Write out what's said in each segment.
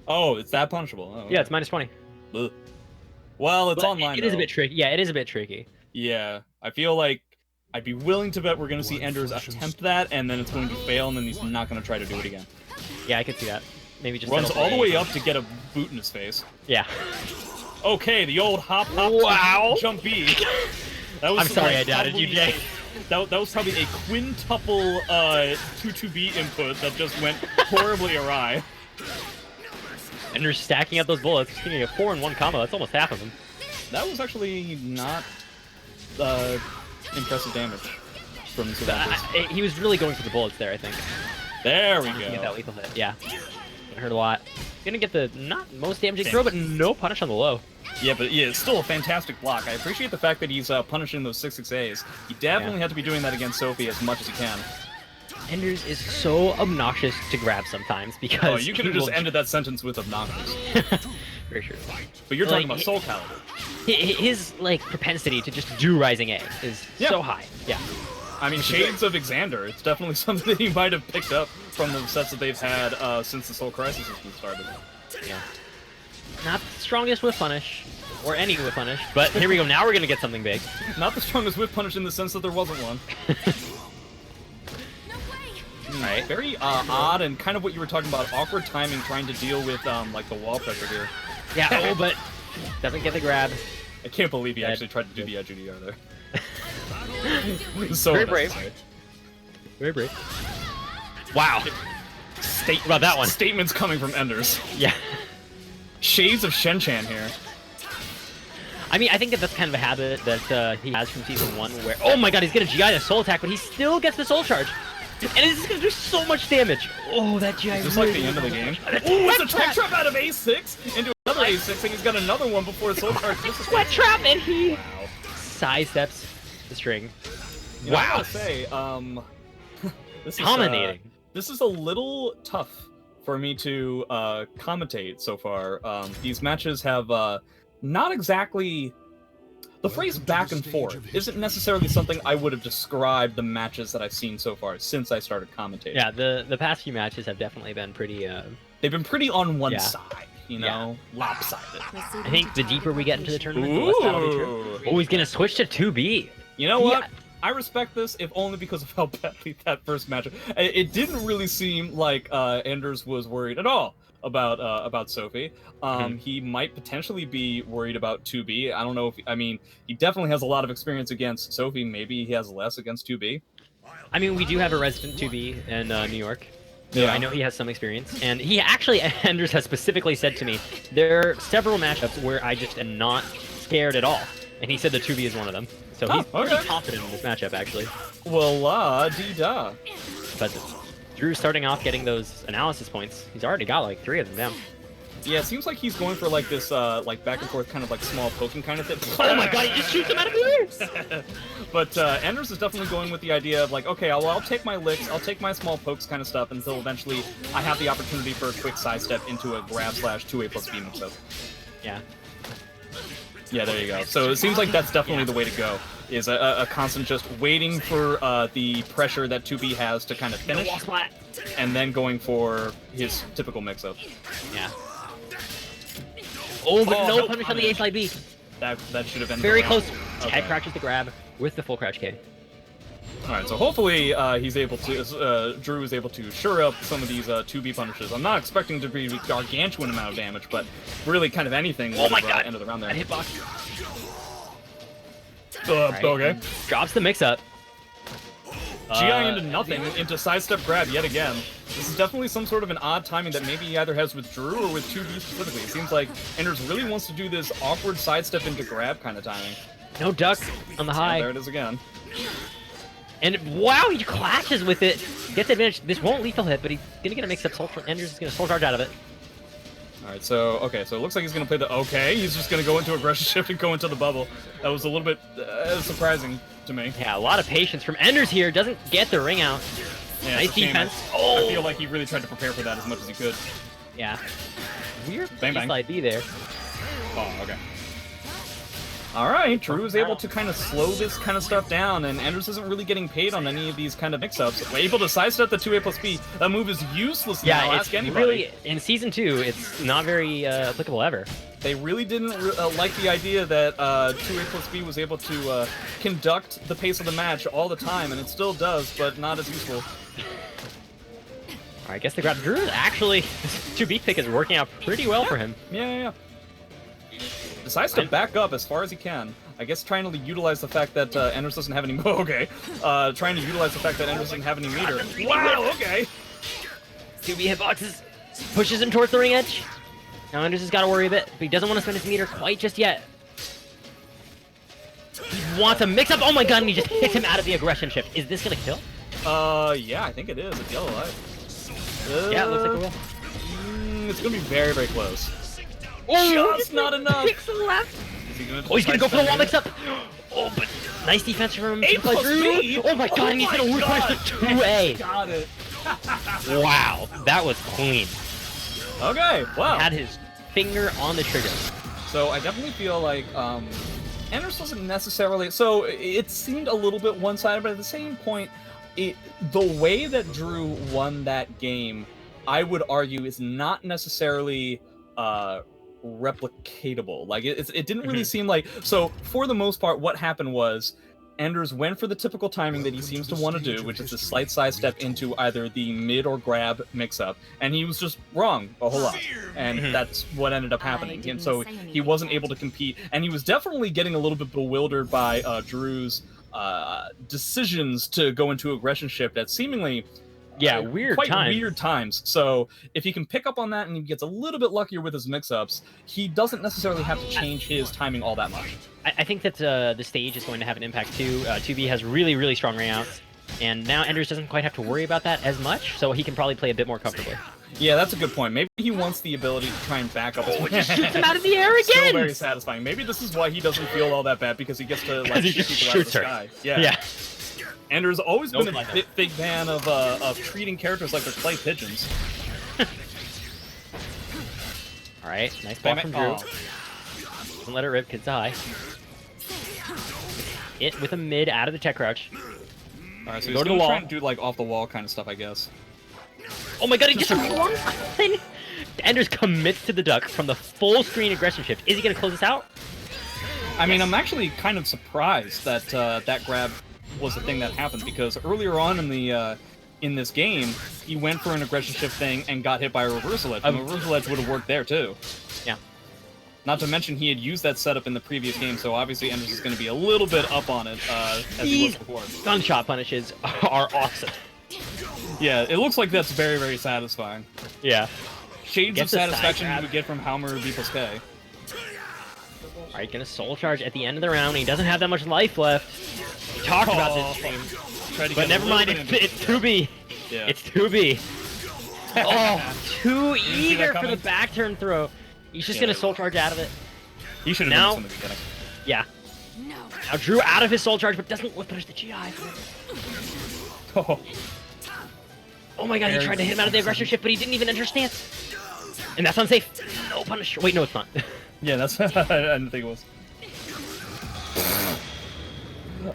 Oh, it's that punishable. Oh, okay. Yeah, it's -20. Ugh. Well, it's But online. It is a bit tricky. Yeah, it is a bit tricky. Yeah, I feel like I'd be willing to bet we're going to see Enders attempt that, and then it's going to fail, and then he's not going to try to do it again. Yeah, I could see that. Maybe just runs all the way up to get a boot in his face. Yeah. Okay, the old hop, wow. jump B. That was I'm sorry I doubted you, Jay. That was probably a quintuple 2-2B input that just went horribly awry. And you're stacking up those bullets, getting a 4-in-1 combo. That's almost half of them. That was actually not impressive damage from Cervantes. He was really going for the bullets there, I think. There we go. Get that lethal hit. Yeah. It hurt a lot. Gonna get the not most damaging throw, but no punish on the low. Yeah, but yeah, it's still a fantastic block. I appreciate the fact that he's punishing those 6-6As. He definitely had to be doing that against Sophie as much as he can. Enders is so obnoxious to grab sometimes because. Oh, you could have just ended that sentence with obnoxious. Very true. But you're talking about Soul Calibur. His like propensity to just do Rising A is so high. Yeah. I mean, shades of Xander. It's definitely something that he might have picked up from the sets that they've had since the Soul Crisis has been started. Yeah. Not the strongest whiff punish, or any whiff punish, but here we go. Now we're gonna get something big. Not the strongest whiff punish in the sense that there wasn't one. Right. Very odd and kind of what you were talking about, awkward timing trying to deal with like the wall pressure here. Yeah. Oh, but doesn't get the grab. I can't believe he actually tried to do the edge of the R there. So very brave. Very brave. Wow. About that one. Statements coming from Enders. Yeah. Shades of Shen-Chan here. I mean, I think that's kind of a habit that he has from Season 1 where... Oh my god, he's gonna GI the Soul Attack, but he still gets the Soul Charge. And it's gonna do so much damage. Oh, that GI is this like the end of the game? Oh, it's a tech trap out of A6 into another A6, and he's got another one before Soul Charge. Sweat trap, and he sidesteps the string. You know, I gotta say, this is dominating. This is a little tough for me to commentate so far. These matches have not exactly... The phrase back and forth isn't necessarily something I would have described the matches that I've seen so far since I started commentating. Yeah, the past few matches have definitely been pretty... They've been pretty on one side, you know? Lopsided. I think the deeper we get into the tournament, the less that'll be true. Oh, he's gonna switch to 2B. You know what? I respect this, if only because of how badly that first match. It didn't really seem like Enders was worried at all about Sophie. He might potentially be worried about 2B. I don't know if... I mean, he definitely has a lot of experience against Sophie. Maybe he has less against 2B. I mean, we do have a resident 2B in New York. So Yeah. I know he has some experience. And he actually, Enders has specifically said to me, there are several matchups where I just am not scared at all. And he said the 2B is one of them. So he's pretty confident in this matchup, actually. Well, la-dee-da. But Drew starting off getting those analysis points. He's already got like 3 of them down. Yeah, it seems like he's going for like this like back and forth kind of like small poking kind of thing. Oh my god, he just shoots him out of the ears! But Enders is definitely going with the idea of like, okay, I'll take my licks, I'll take my small pokes kind of stuff until eventually I have the opportunity for a quick sidestep into a grab / 2A plus B mix-up. Yeah. Yeah, there you go. So it seems like that's definitely the way to go, is a constant just waiting for the pressure that 2B has to kind of finish, and then going for his typical mix-up. Yeah. Oh, but no punish on the A slide B. That should have been very close. Head crashes the grab with the full crouch K. Alright, so hopefully he's able to, Drew is able to shore up some of these 2B punishes. I'm not expecting to be a gargantuan amount of damage, but really kind of anything oh my god. End of the round there. Hitbox. Right. Okay. Drops the mix-up. GI into nothing, into sidestep grab yet again. This is definitely some sort of an odd timing that maybe he either has with Drew or with 2B specifically. It seems like Enders really wants to do this awkward sidestep into grab kind of timing. No duck on the high. Yeah, there it is again. And wow, he clashes with it. Gets advantage. This won't lethal hit, but he's gonna get a mix-up. Enders is gonna soul charge out of it. Alright, so, okay, so it looks like he's gonna play the he's just gonna go into aggression shift and go into the bubble. That was a little bit surprising to me. Yeah, a lot of patience from Enders here. Doesn't get the ring out. Yeah, nice defense. I feel like he really tried to prepare for that as much as he could. Yeah. Weird bang bang. slide B there. Oh, okay. All right, Drew is able to kind of slow this kind of stuff down, and Enders isn't really getting paid on any of these kind of mix-ups. We're able to sidestep the 2A+B. That move is useless now, ask anybody. Really, in Season 2, it's not very applicable ever. They really didn't like the idea that 2A+B was able to conduct the pace of the match all the time, and it still does, but not as useful. I guess the grab Drew actually, this 2B pick is working out pretty well for him. Yeah. Decides to back up as far as he can. I guess trying to utilize the fact that Enders doesn't have any... Okay. Trying to utilize the fact that Enders doesn't have any meter. Wow, okay. 2B hitboxes, pushes him towards the ring edge. Now Enders has got to worry a bit, but he doesn't want to spend his meter quite just yet. He wants a mix-up. Oh my god, and he just hits him out of the aggression shift. Is this going to kill? Yeah, I think it is. It's yellow light. Yeah, it looks like it will. It's going to be very, very close. Oh, just not enough. Left. He's gonna go for the wall mix-up. Oh, but nice defense from him. Oh my god, and he's gonna work the 2A. Got it. Wow, that was clean. Okay, wow. Had his finger on the trigger. So I definitely feel like Enders doesn't necessarily... So it seemed a little bit one-sided, but at the same point, the way that Drew won that game, I would argue, is not necessarily... replicatable. Like it didn't really seem like... So for the most part, what happened was Enders went for the typical timing that he seems to want to do, which is a slight sidestep into either the mid or grab mix-up, and he was just wrong a whole lot, and that's what ended up happening. And so he wasn't able to compete, and he was definitely getting a little bit bewildered by Drew's decisions to go into aggression shift at seemingly weird times. So if he can pick up on that and he gets a little bit luckier with his mix-ups, he doesn't necessarily have to change his timing all that much. I think that the stage is going to have an impact too. 2B has really, really strong ring-outs, and now Enders doesn't quite have to worry about that as much, so he can probably play a bit more comfortably. Yeah, that's a good point. Maybe he wants the ability to try and back up his wing. Just shoots him out of the air again! Still very satisfying. Maybe this is why he doesn't feel all that bad, because he gets to like shoot people out of the sky. Yeah. Ender's always been a big fan of treating characters like they're clay pigeons. Alright, nice block from Drew. Doesn't let it rip, kids high. It with a mid out of the tech crouch. Alright, so he's going to try and do like off the wall kind of stuff, I guess. Oh my god, he just one line! Enders commits to the duck from the full screen aggression shift. Is he going to close this out? I mean, I'm actually kind of surprised that that grab was the thing that happened, because earlier on in the in this game, he went for an aggression shift thing and got hit by a reversal edge. And the reversal edge would have worked there too. Yeah. Not to mention he had used that setup in the previous game, so obviously Enders is going to be a little bit up on it as he was before. Gunshot punishes are awesome. Yeah, it looks like that's very, very satisfying. Yeah. Shades of satisfaction you would get from Halmer B plus K. Alright, gonna soul charge at the end of the round. He doesn't have that much life left. We talked about this stream. But never mind, it's 2B. Yeah. It's 2B. Oh, too eager for the back turn throw. He's just gonna soul charge out of it. He should have done this in the beginning. Yeah. Now Drew out of his soul charge, but doesn't punish the GI. Oh my god, he tried to hit him out of the aggression shift, but he didn't even enter stance. And that's unsafe. No punish. Wait, no, it's not. Yeah, that's... I didn't think it was.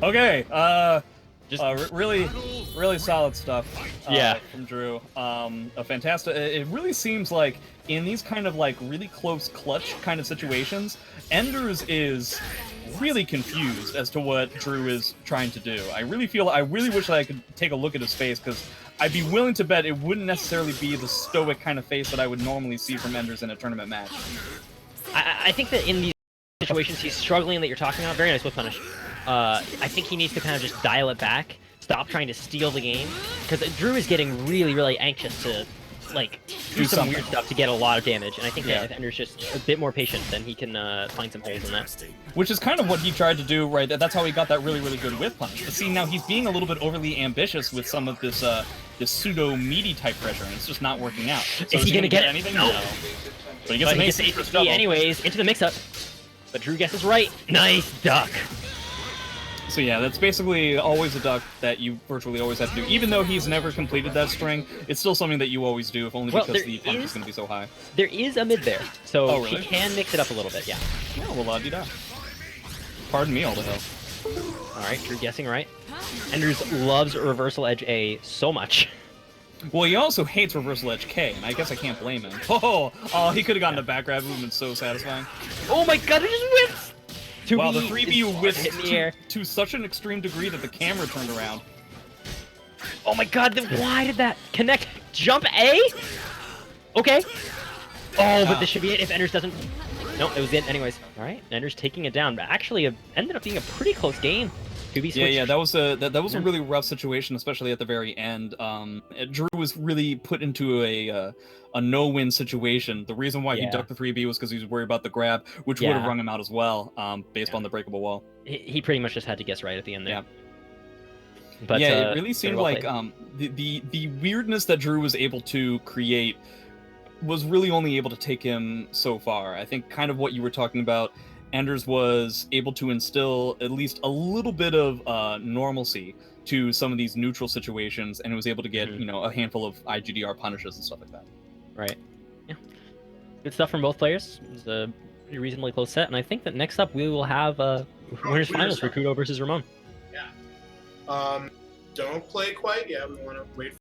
Okay, really solid stuff from Drew. A fantastic... It really seems like in these kind of like really close clutch kind of situations, Enders is really confused as to what Drew is trying to do. I really wish that I could take a look at his face, because I'd be willing to bet it wouldn't necessarily be the stoic kind of face that I would normally see from Enders in a tournament match. I think that in these situations he's struggling that you're talking about, very nice whip punish. I think he needs to kind of just dial it back, stop trying to steal the game, because Drew is getting really, really anxious to like do some weird stuff to get a lot of damage, and I think that if Ender's just a bit more patient, then he can find some holes in that. Which is kind of what he tried to do, right? That's how he got that really, really good whip punish. But see, now he's being a little bit overly ambitious with some of this this pseudo meaty type pressure, and it's just not working out. So is he gonna get anything? No. But he gets an ace anyways into the mix-up. But Drew guesses right. Nice duck. So yeah, that's basically always a duck that you virtually always have to do. Even though he's never completed that string, it's still something that you always do, if only because the punish is going to be so high. There is a mid there, so he can mix it up a little bit, yeah. Oh, well, la-di-da. Pardon me, all the hell. All right, you're guessing right. Enders loves reversal edge A so much. Well, he also hates reversal edge K, and I guess I can't blame him. Oh, he could have gotten a back grab movement so satisfying. Oh my god, it just whips! Wow, the 3B whipped in the air to such an extreme degree that the camera turned around. Oh my god, why did that connect? Jump A? Okay. Oh, but this should be it if Enders doesn't... No, it was it anyways. All right, Enders taking it down, but actually it ended up being a pretty close game. Yeah, that was a really rough situation, especially at the very end. Drew was really put into a no-win situation. The reason why he ducked the 3B was because he was worried about the grab, which would have rung him out as well, based on the breakable wall. He pretty much just had to guess right at the end there. Yeah. But yeah, it really seemed like the weirdness that Drew was able to create was really only able to take him so far. I think kind of what you were talking about, Enders was able to instill at least a little bit of normalcy to some of these neutral situations, and was able to get a handful of IGDR punishes and stuff like that. Right. Yeah. Good stuff from both players. It was a pretty reasonably close set, and I think that next up we will have winners finals for Kudo versus Ramon. Yeah. Don't play quite yet. We want to wait